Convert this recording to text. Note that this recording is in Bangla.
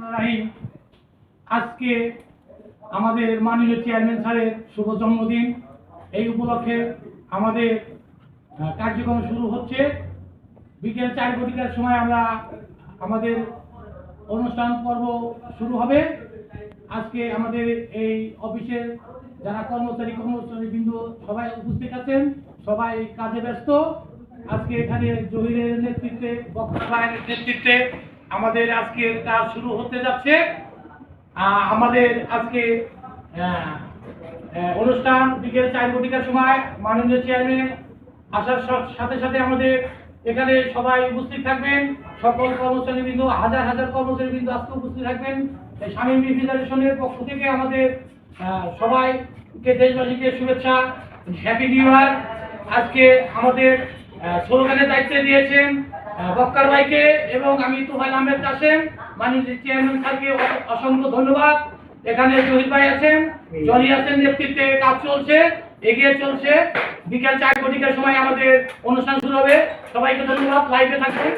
রহিম। আজকে আমাদের মাননীয় চেয়ারম্যান স্যারের শুভ জন্মদিন। এই উপলক্ষে আমাদের কার্যক্রম শুরু হচ্ছে। বিকেল 4 ঘটিকার সময় আমরা আমাদের অনুষ্ঠান পর্ব শুরু হবে। আজকে আমাদের এই অফিসের যারা কর্মচারীবৃন্দ সবাই উপস্থিত আছেন, সবাই কাজে ব্যস্ত। আজকে এখানে জহিরের নেতৃত্বে, বক্তা ভাইয়ের নেতৃত্বে আমাদের আজকের কাজ শুরু হতে যাচ্ছে। আমাদের আজকে অনুষ্ঠান বিকেল 4 ঘটিকার সময় মাননীয় চেয়ারম্যান আসার সাথে সাথে আমাদের এখানে সবাই উপস্থিত থাকবেন। সকল কর্মচারীবৃন্দ, হাজার হাজার কর্মচারীবৃন্দ আজকে উপস্থিত থাকবেন। শামীম রিফ্রিজারেশনের পক্ষ থেকে আমাদের সবাইকে, দেশবাসীকে শুভেচ্ছা, হ্যাপি নিউ ইয়ার। আজকে আমাদের স্লোগানের দায়িত্ব দিয়েছেন বক্কার ভাইকে এবং আমি তুফাইল আহমেদ কাসেম। মাননীয় চেয়ারম্যান স্যারকে অসংখ্য ধন্যবাদ। এখানে জহির ভাই আছেন, জনি আছেন, নেতৃত্বে কাজ চলছে, এগিয়ে চলছে। বিকেল 4 ঘটিকার সময় আমাদের অনুষ্ঠান শুরু হবে। সবাইকে ধন্যবাদ। লাইভে থাকবেন।